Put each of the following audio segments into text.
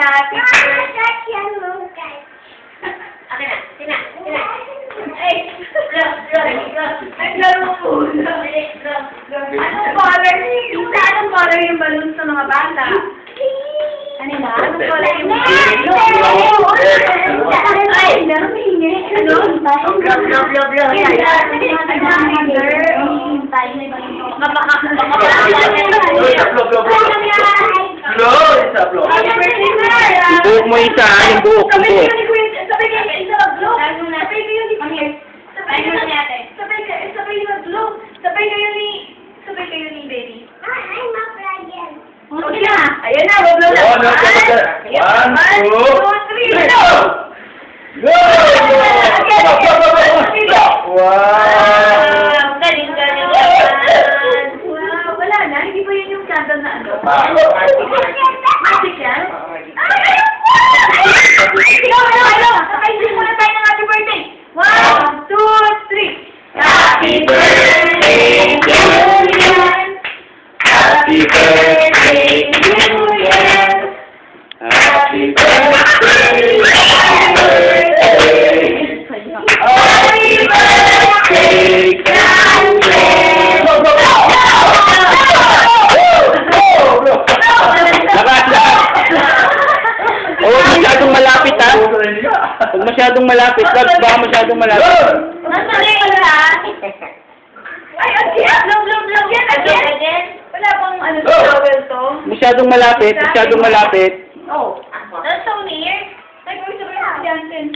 happy birthday. Okay na, sina. Ay, naglaro muna. Anong color? Isa, anong color yung balloons ng mga bata? Ano ba? Anong color yung ay, namingi. Ano? Buhok mo isa, yung buhok. Sabay kayo isa mag-glow. Sabay kayo ni Sabay kayo ni Baby. Okay na. Ayan na, mag-glow na. 1, 2, 3, go! Go! Wow! Galing. Wow, wala na. Hindi ba yun yung candle na ano? Magic yan? Hello. Nakaisip muna tayo ng happy birthday. 1, 2, 3. Happy birthday, Julian! Happy birthday, Julian! Happy birthday, happy birthday! Happy birthday, Julian! Masyadong malapit ha? Huwag masyadong malapit. Baka masyadong malapit. Nasali ko na. Ay, again. Love yan. Again. Wala bang ano sa towel to? Masyadong malapit. Oh. That's so near. Nag-uwi-sabay na si Jansen.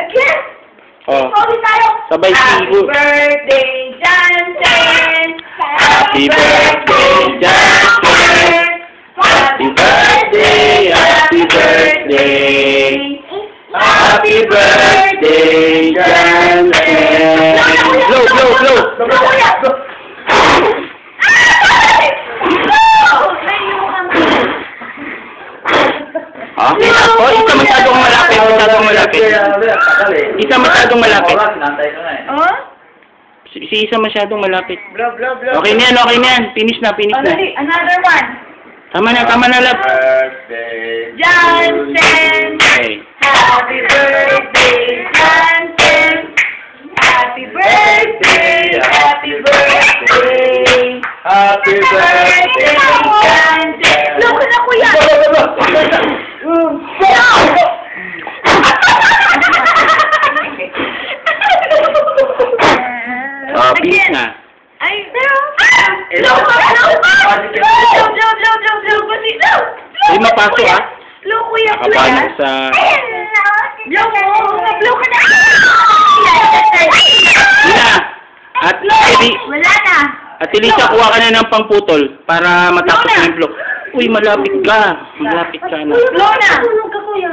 Again. Oh. Pauwi tayo. Sabay Happy sigo. birthday, Jansen. Happy birthday, Jansen. Happy birthday, happy birthday. Happy birthday, Jansen. Blow. Oh, isa masyadong malapit. Isa masyadong malapit. Oh? Isa masyadong malapit. Blow. Okay na yan. Finish na. Dali, another one. Tama na, love. Birthday, Jansen. Okay. Happy birthday, Jansen. Happy birthday, happy birthday. Happy birthday, Jansen. Loko na, kuya. Finish na. Ay, Blow. Ay, mapasok ah. Blow, kuya. Nakapanog sa... Blow ka na. Yun na. At Wala na. At Lisa, kuha ka na ng pangputol para matapos Lola! yung vlog. Uy, malapit ka na. Blow na. Tulog ka, kuya.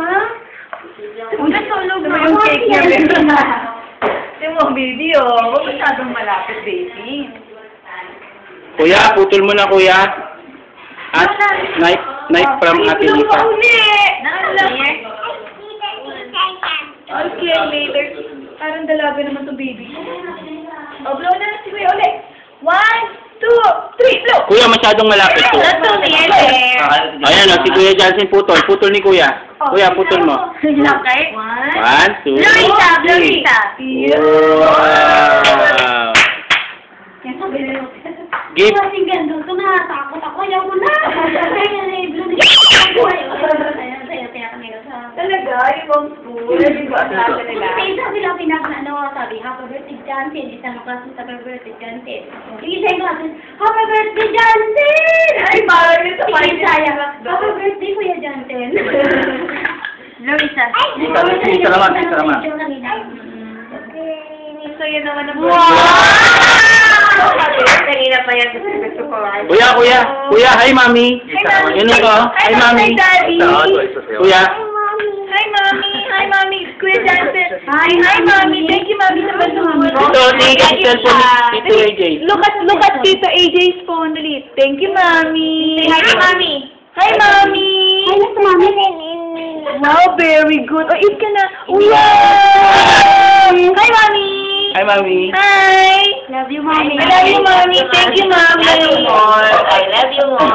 Natulog mo yung cake niya. Yung mo, baby, oh. Huwag masyadong malapit, baby. Kuya, putol mo na, kuya. At knife from Ate Lisa. Okay, later. Parang dalaga naman to, baby. Oh, blow na si kuya ulit. 1, 2, 3, blow! Kuya, masyadong malapit to. That's so near. Ayan, si Kuya Jansen putol. Putol ni Kuya. Kuya, putol mo. Okay. 1, 2, Blow, Rita. Wow! Give. Kasing ganda ko na, takot ako, ayaw ko na. Talaga, ibang school. Ibang klase nila. Kasi sabi lang sabi, happy birthday, Jansen. Isang klase sa happy birthday, Jansen. Yung isa yung klase, happy birthday, Jansen! Ay, parang ito pa rin Saya. Happy birthday, Kuya Jansen. Luisa. Isa naman. So, yun naman ang Kanina pa yan gusto ko. Kuya, hi, mami. Yun ko. Hi, mami. Daddy. Kuya. Hi, Mami. Kuya Jansen. Hi, Mami. Thank you, Mami, sa pagsumunod. Ito, tingin yung cellphone ni Tito AJ. Look at Tito AJ's phone, dali. Thank you, Mami. Hi, Mami. Hi, Mami. Wow, very good. Oh, eat ka na. Wow! Hi, Mami. Hi, mami. Hi. Love you, Mommy. I love you, Mami. Thank you, Mami. I love you more. I love you more.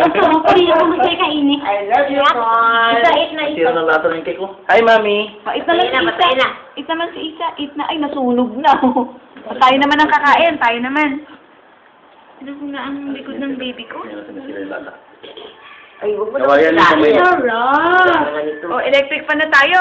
Gusto mo, kuya, kung gusto kainin. love you, Paul. Isa, eat na, Sira ng lata ng cake ko. Hi, Mami. Eat na lang si Isa. patay na. Eat naman si Isa. Eat na. Ay, nasunog na. Tayo naman ang kakain. Tayo naman. Ano na ang likod ng baby ko? Sira yung lata. Ay, huwag mo Gawayan naman mo kami. sila. Sarap. O, electric pa na tayo.